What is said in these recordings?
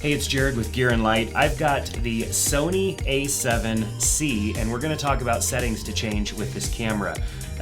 Hey, it's Jared with Gear and Light. I've got the Sony a7C, and we're going to talk about settings to change with this camera.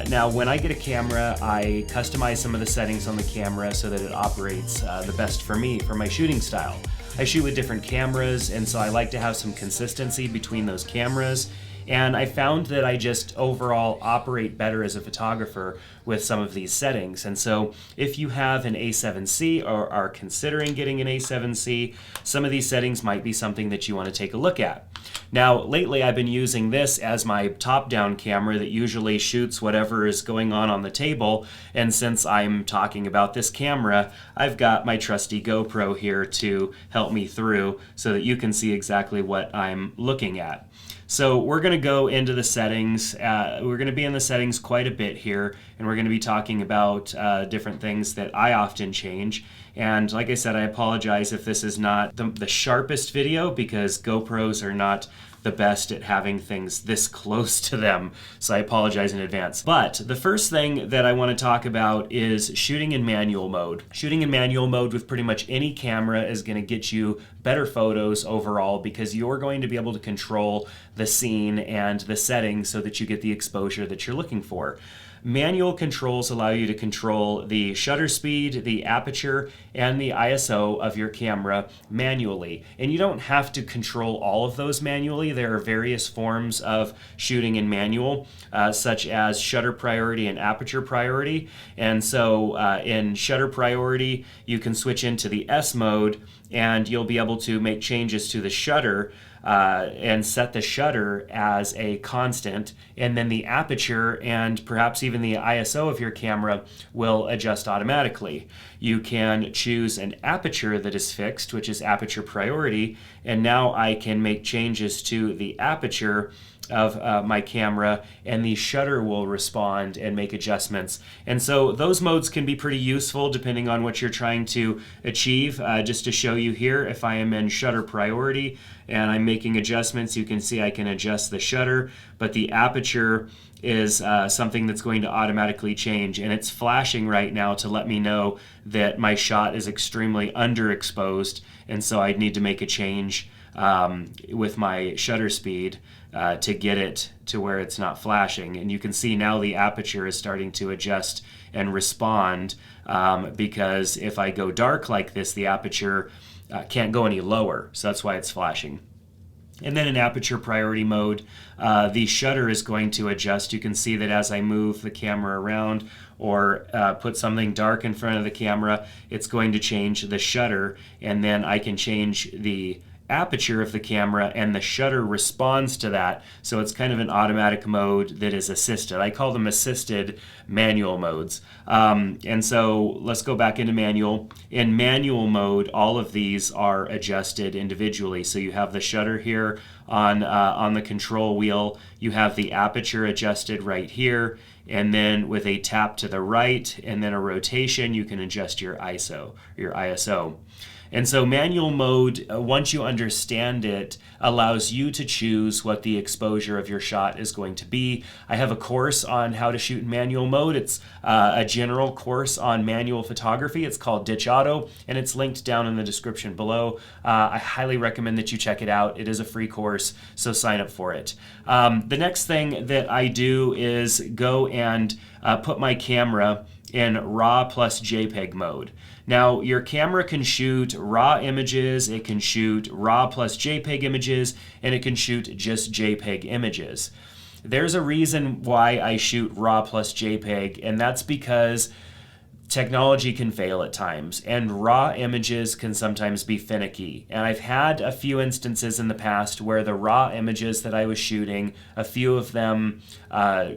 Now, when I get a camera, I customize some of the settings on the camera so that it operates the best for me, for my shooting style. I shoot with different cameras, and so I like to have some consistency between those cameras. And I found that I just overall operate better as a photographer with some of these settings. And so if you have an A7C or are considering getting an A7C, some of these settings might be something that you want to take a look at. Now, lately I've been using this as my top-down camera that usually shoots whatever is going on the table. And since I'm talking about this camera, I've got my trusty GoPro here to help me through so that you can see exactly what I'm looking at. So we're going to go into the settings. We're going to be in the settings quite a bit here, and we're going to be talking about different things that I often change. And like I said, I apologize if this is not the sharpest video, because GoPros are not the best at having things this close to them, so I apologize in advance. But the first thing that I want to talk about is shooting in manual mode. Shooting in manual mode with pretty much any camera is going to get you better photos overall, because you're going to be able to control the scene and the settings so that you get the exposure that you're looking for. Manual controls allow you to control the shutter speed, the aperture, and the ISO of your camera manually. And you don't have to control all of those manually. There are various forms of shooting in manual, such as shutter priority and aperture priority. And so in shutter priority, you can switch into the S mode, and you'll be able to make changes to the shutter and set the shutter as a constant, and then the aperture and perhaps even the ISO of your camera will adjust automatically. You can choose an aperture that is fixed, which is aperture priority, and now I can make changes to the aperture of my camera, and the shutter will respond and make adjustments. And so those modes can be pretty useful depending on what you're trying to achieve. Just to show you here, if I am in shutter priority and I'm making adjustments, you can see I can adjust the shutter, but the aperture is something that's going to automatically change, and it's flashing right now to let me know that my shot is extremely underexposed, and so I need to make a change with my shutter speed to get it to where it's not flashing. And you can see now the aperture is starting to adjust and respond, because if I go dark like this, the aperture can't go any lower, so that's why it's flashing. And then in aperture priority mode, the shutter is going to adjust. You can see that as I move the camera around or put something dark in front of the camera, it's going to change the shutter, and then I can change the aperture of the camera, and the shutter responds to that. So it's kind of an automatic mode that is assisted. I call them assisted manual modes. And so let's go back into manual. In manual mode, all of these are adjusted individually. So you have the shutter here on the control wheel. You have the aperture adjusted right here. And then with a tap to the right and then a rotation, you can adjust your ISO. And so manual mode, once you understand it, allows you to choose what the exposure of your shot is going to be. I have a course on how to shoot in manual mode. It's a general course on manual photography. It's called Ditch Auto, and it's linked down in the description below. I highly recommend that you check it out. It is a free course, so sign up for it. The next thing that I do is go and put my camera in RAW plus JPEG mode. Now, your camera can shoot RAW images, it can shoot RAW plus JPEG images, and it can shoot just JPEG images. There's a reason why I shoot RAW plus JPEG, and that's because technology can fail at times, and raw images can sometimes be finicky. And I've had a few instances in the past where the raw images that I was shooting, a few of them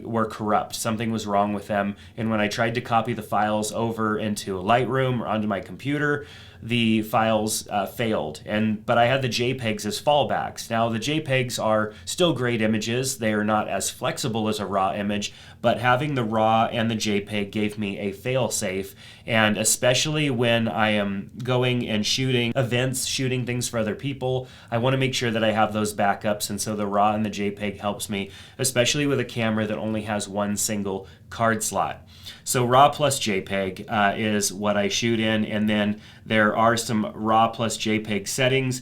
were corrupt. Something was wrong with them. And when I tried to copy the files over into Lightroom or onto my computer, the files failed. But I had the JPEGs as fallbacks. Now, the JPEGs are still great images. They are not as flexible as a raw image, but having the raw and the JPEG gave me a fail-safe. And especially when I am going and shooting events, shooting things for other people, I want to make sure that I have those backups. And so the raw and the JPEG helps me, especially with a camera that only has one single card slot. So RAW plus JPEG is what I shoot in, and then there are some RAW plus JPEG settings,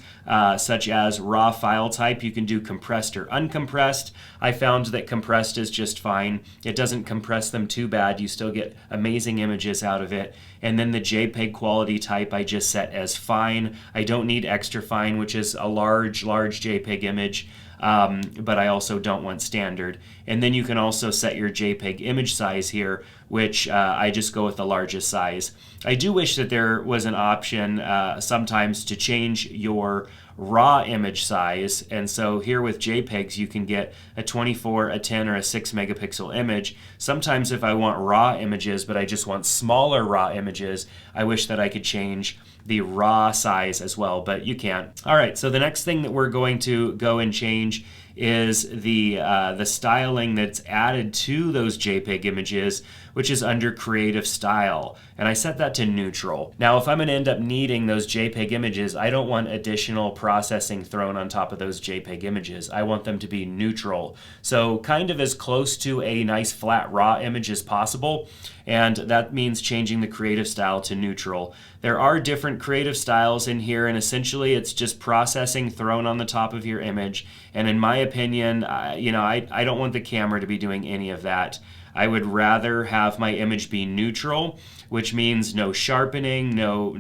such as RAW file type. You can do compressed or uncompressed. I found that compressed is just fine. It doesn't compress them too bad. You still get amazing images out of it. And then the JPEG quality type I just set as fine. I don't need extra fine, which is a large JPEG image. But I also don't want standard. And then you can also set your JPEG image size here, which I just go with the largest size. I do wish that there was an option sometimes to change your raw image size, and so here with JPEGs you can get a 24, a 10, or a 6 megapixel image. Sometimes if I want raw images but I just want smaller raw images, I wish that I could change the raw size as well, but you can't. All right, so the next thing that we're going to go and change is the styling that's added to those JPEG images, which is under Creative Style, and I set that to neutral. Now, if I'm going to end up needing those JPEG images, I don't want additional processing thrown on top of those JPEG images. I want them to be neutral, so kind of as close to a nice flat raw image as possible, and that means changing the Creative Style to neutral. There are different creative styles in here, and essentially it's just processing thrown on the top of your image, and in my opinion, I don't want the camera to be doing any of that. I would rather have my image be neutral, which means no sharpening, no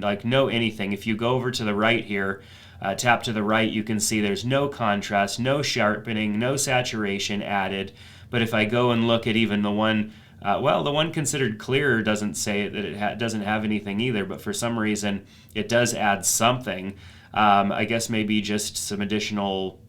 anything. If you go over to the right here, tap to the right, you can see there's no contrast, no sharpening, no saturation added. But if I go and look at even the one, the one considered clear doesn't say that it doesn't have anything either, but for some reason it does add something. I guess maybe just some additional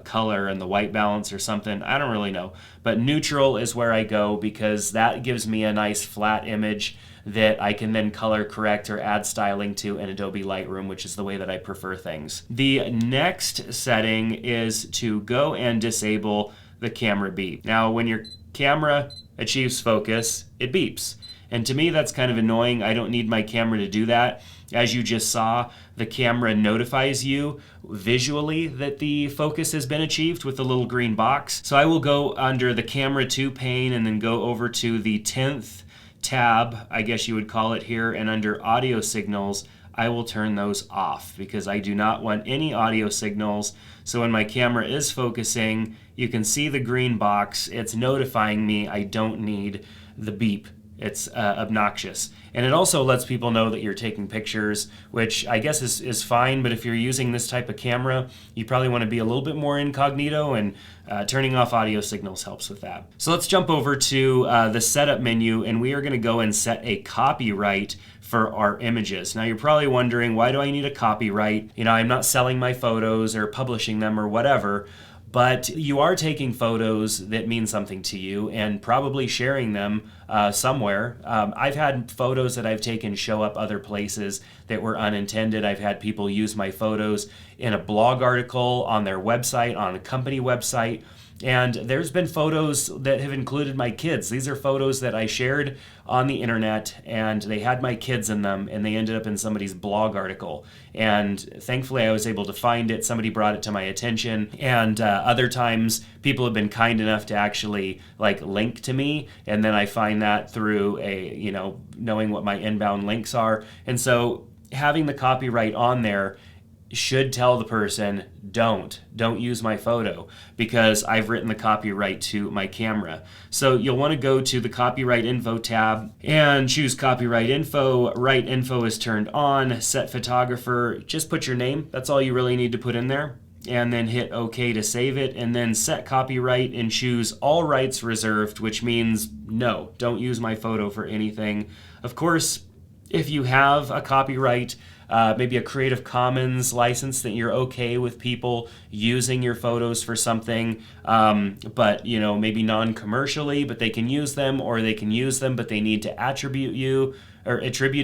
color and the white balance or something. I don't really know. But neutral is where I go because that gives me a nice flat image that I can then color correct or add styling to in Adobe Lightroom, which is the way that I prefer things. The next setting is to go and disable the camera beep. Now, when your camera achieves focus, it beeps. And to me, that's kind of annoying. I don't need my camera to do that. As you just saw, the camera notifies you visually that the focus has been achieved with the little green box. So I will go under the Camera 2 pane and then go over to the 10th tab, I guess you would call it here, and under Audio Signals, I will turn those off because I do not want any audio signals. So when my camera is focusing, you can see the green box. It's notifying me I don't need the beep. It's obnoxious. And it also lets people know that you're taking pictures, which I guess is fine, but if you're using this type of camera, you probably want to be a little bit more incognito, and turning off audio signals helps with that. So let's jump over to the setup menu, and we are going to go and set a copyright for our images. Now you're probably wondering, why do I need a copyright? I'm not selling my photos or publishing them or whatever. But you are taking photos that mean something to you and probably sharing them somewhere. I've had photos that I've taken show up other places that were unintended. I've had people use my photos in a blog article, on their website, on a company website. And there's been photos that have included my kids. These are photos that I shared on the internet, and they had my kids in them, and they ended up in somebody's blog article. And thankfully I was able to find it. Somebody brought it to my attention, and other times people have been kind enough to actually link to me, and then I find that through knowing what my inbound links are. And so having the copyright on there should tell the person, don't use my photo, because I've written the copyright to my camera. So you'll want to go to the Copyright Info tab and choose Copyright Info. Right info is turned on. Set photographer, just put your name. That's all you really need to put in there. And then hit OK to save it, and then set copyright and choose all rights reserved, which means no, don't use my photo for anything. Of course, if you have a copyright, maybe a Creative Commons license, that you're okay with people using your photos for something, but maybe non-commercially, but they can use them, or they can use them but they need to attribute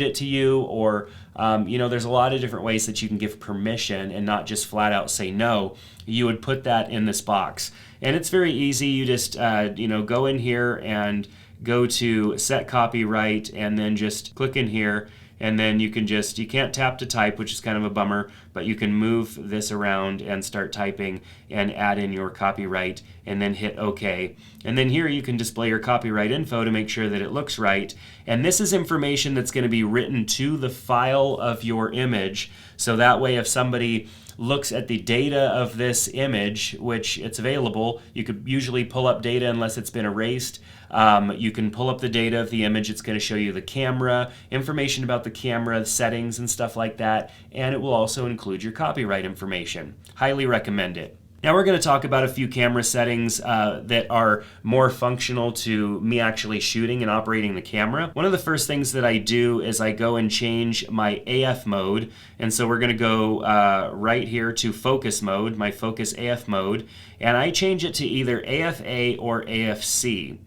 it to you, or there's a lot of different ways that you can give permission and not just flat out say no. You would put that in this box, and it's very easy. You just go in here and go to set copyright, and then just click in here and then you can't tap to type, which is kind of a bummer, but you can move this around and start typing and add in your copyright and then hit OK. And then here you can display your copyright info to make sure that it looks right. And this is information that's going to be written to the file of your image, so that way if somebody looks at the data of this image, which it's available, you could usually pull up data unless it's been erased. You can pull up the data of the image. It's going to show you the camera, information about the camera, the settings and stuff like that, and it will also include your copyright information. Highly recommend it. Now we're going to talk about a few camera settings that are more functional to me actually shooting and operating the camera. One of the first things that I do is I go and change my AF mode, and so we're going to go right here to focus mode, my focus AF mode, and I change it to either AFA or AFC.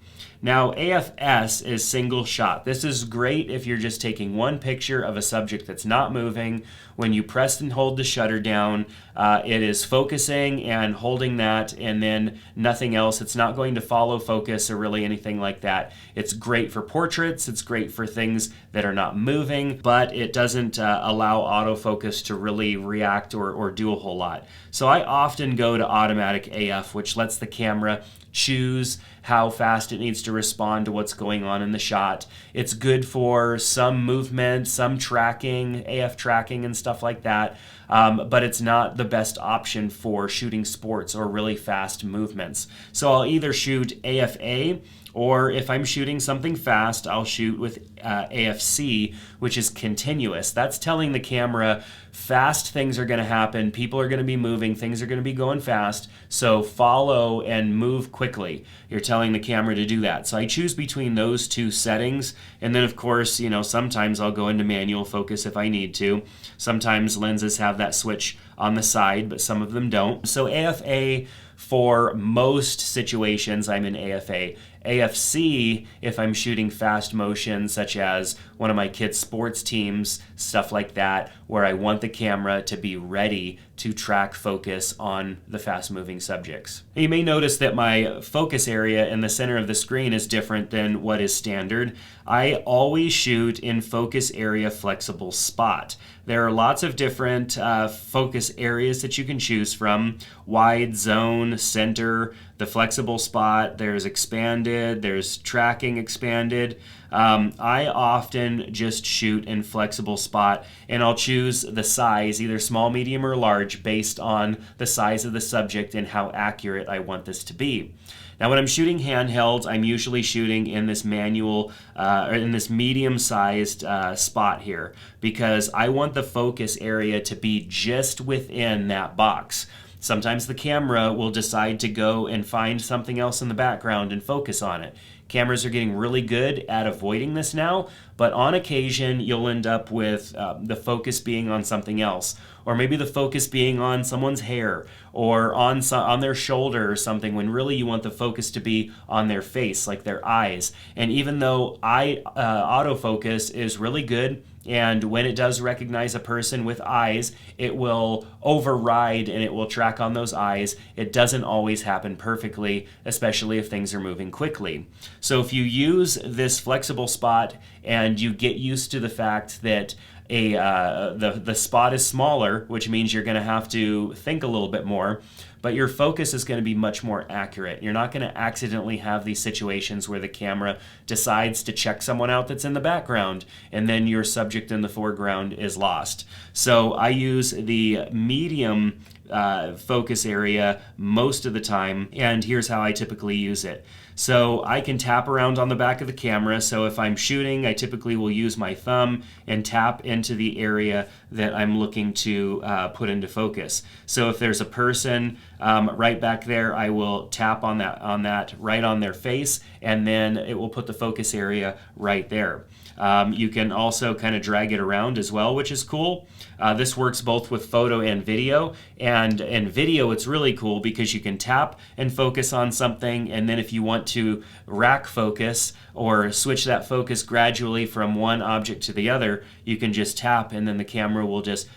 Now, AFS is single shot. This is great if you're just taking one picture of a subject that's not moving. When you press and hold the shutter down, it is focusing and holding that, and then nothing else. It's not going to follow focus or really anything like that. It's great for portraits. It's great for things that are not moving, but it doesn't allow autofocus to really react or do a whole lot. So I often go to automatic AF, which lets the camera choose how fast it needs to respond to what's going on in the shot. It's good for some movement, some tracking, AF tracking and stuff like that, but it's not the best option for shooting sports or really fast movements. So I'll either shoot AFA, or if I'm shooting something fast, I'll shoot with AFC, which is continuous. That's telling the camera fast things are going to happen, people are going to be moving, things are going to be going fast, so follow and move quickly. You're telling the camera to do that. So I choose between those two settings, and then of course, sometimes I'll go into manual focus if I need to. Sometimes lenses have that switch on the side, but some of them don't. So AFA, for most situations, I'm in AFA. AFC, if I'm shooting fast motion, such as one of my kids' sports teams, stuff like that, where I want the camera to be ready to track focus on the fast-moving subjects. You may notice that my focus area in the center of the screen is different than what is standard. I always shoot in focus area flexible spot. There are lots of different focus areas that you can choose from: wide, zone, center, the flexible spot, there's expanded, there's tracking expanded. I often just shoot in flexible spot, and I'll choose the size, either small, medium, or large, based on the size of the subject and how accurate I want this to be. Now, when I'm shooting handheld, I'm usually shooting in this manual, or in this medium-sized spot here, because I want the focus area to be just within that box. Sometimes the camera will decide to go and find something else in the background and focus on it. Cameras are getting really good at avoiding this now, but on occasion you'll end up with the focus being on something else, or maybe the focus being on someone's hair or on their shoulder or something, when really you want the focus to be on their face, like their eyes. And even though autofocus is really good, and when it does recognize a person with eyes, it will override and it will track on those eyes. It doesn't always happen perfectly, especially if things are moving quickly. So if you use this flexible spot and you get used to the fact that the spot is smaller, which means you're going to have to think a little bit more, but your focus is going to be much more accurate. You're not going to accidentally have these situations where the camera decides to check someone out that's in the background, and then your subject in the foreground is lost. So I use the medium focus area most of the time, and here's how I typically use it. So I can tap around on the back of the camera. So if I'm shooting, I typically will use my thumb and tap into the area that I'm looking to put into focus. So if there's a person right back there, I will tap on that right on their face, and then it will put the focus area right there. You can also kind of drag it around as well, which is cool. This works both with photo and video. And in video, it's really cool because you can tap and focus on something, and then if you want to rack focus or switch that focus gradually from one object to the other, you can just tap, and then the camera will just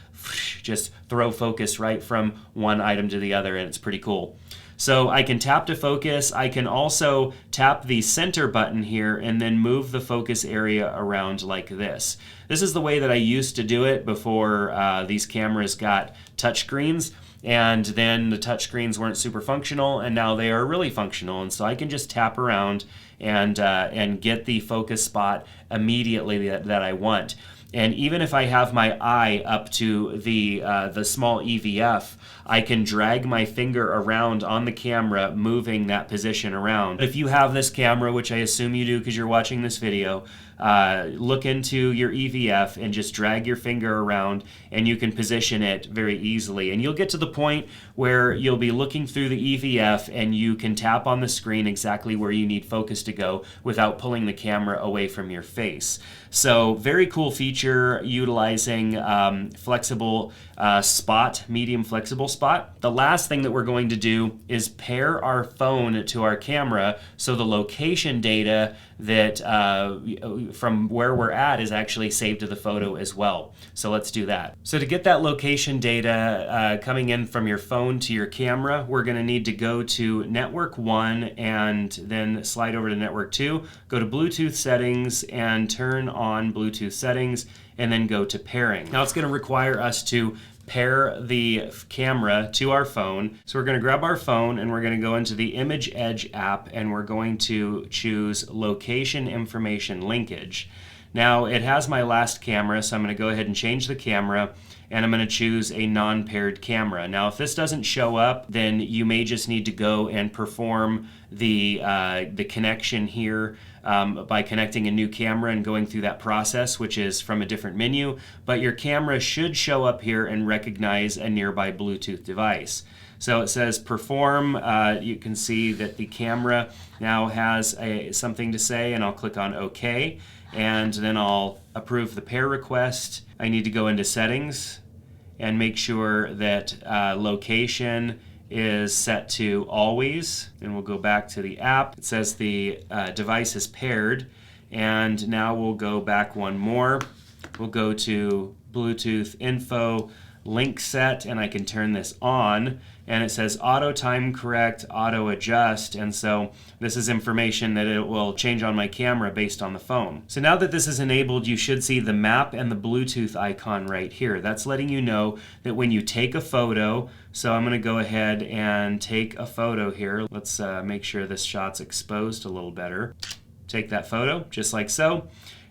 throw focus right from one item to the other, and it's pretty cool. So I can tap to focus. I can also tap the center button here and then move the focus area around like this. This is the way that I used to do it before these cameras got touchscreens. And then the touchscreens weren't super functional, and now they are really functional. And so I can just tap around and get the focus spot immediately that I want. And even if I have my eye up to the small EVF, I can drag my finger around on the camera, moving that position around. If you have this camera, which I assume you do because you're watching this video, look into your EVF and just drag your finger around, and you can position it very easily. And you'll get to the point where you'll be looking through the EVF and you can tap on the screen exactly where you need focus to go without pulling the camera away from your face. So very cool feature utilizing flexible spot, medium flexible spot. The last thing that we're going to do is pair our phone to our camera so the location data that from where we're at is actually saved to the photo as well. So let's do that. So to get that location data coming in from your phone to your camera, we're going to need to go to network 1 and then slide over to network 2, go to Bluetooth settings and turn on Bluetooth settings, and then go to pairing. Now it's going to require us to pair the camera to our phone. So we're going to grab our phone and we're going to go into the Image Edge app and we're going to choose Location Information Linkage. Now it has my last camera, so I'm going to go ahead and change the camera, and I'm going to choose a non-paired camera. Now if this doesn't show up, then you may just need to go and perform the connection here by connecting a new camera and going through that process, which is from a different menu. But your camera should show up here and recognize a nearby Bluetooth device. So it says perform. You can see that the camera now has something to say, and I'll click on OK. And then I'll approve the pair request. I need to go into settings and make sure that location is set to always. And we'll go back to the app. It says the device is paired. And now we'll go back one more. We'll go to Bluetooth info, link set, and I can turn this on. And it says auto time correct, auto adjust, and so this is information that it will change on my camera based on the phone. So now that this is enabled, you should see the map and the Bluetooth icon right here. That's letting you know that when you take a photo, so I'm going to go ahead and take a photo here. Let's make sure this shot's exposed a little better. Take that photo, just like so.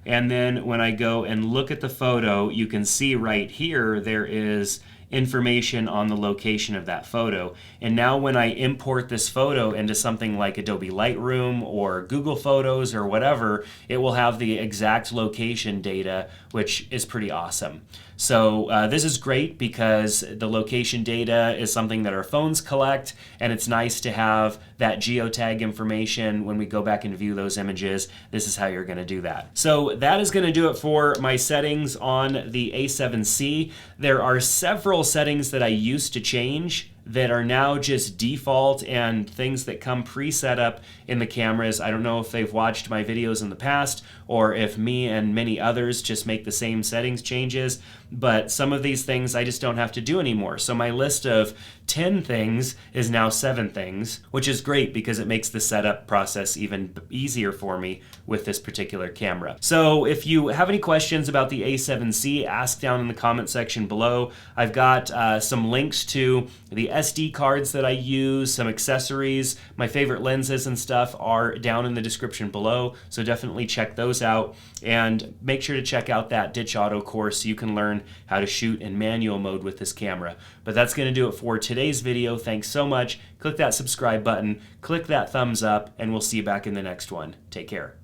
And then when I go and look at the photo, you can see right here there is information on the location of that photo. And now when I import this photo into something like Adobe Lightroom or Google Photos or whatever, it will have the exact location data, which is pretty awesome. So this is great because the location data is something that our phones collect, and it's nice to have that geotag information when we go back and view those images. This is how you're going to do that. So that is going to do it for my settings on the A7C. There are several settings that I used to change that are now just default and things that come pre-set up in the cameras. I don't know if they've watched my videos in the past or if me and many others just make the same settings changes, but some of these things I just don't have to do anymore. So my list of 10 things is now 7 things, which is great because it makes the setup process even easier for me with this particular camera. So if you have any questions about the A7C, ask down in the comment section below. I've got some links to the SD cards that I use, some accessories, my favorite lenses and stuff are down in the description below, so definitely check those out, and make sure to check out that Ditch Auto course so you can learn how to shoot in manual mode with this camera. But that's going to do it for today's video. Thanks so much. Click that subscribe button, click that thumbs up, and we'll see you back in the next one. Take care.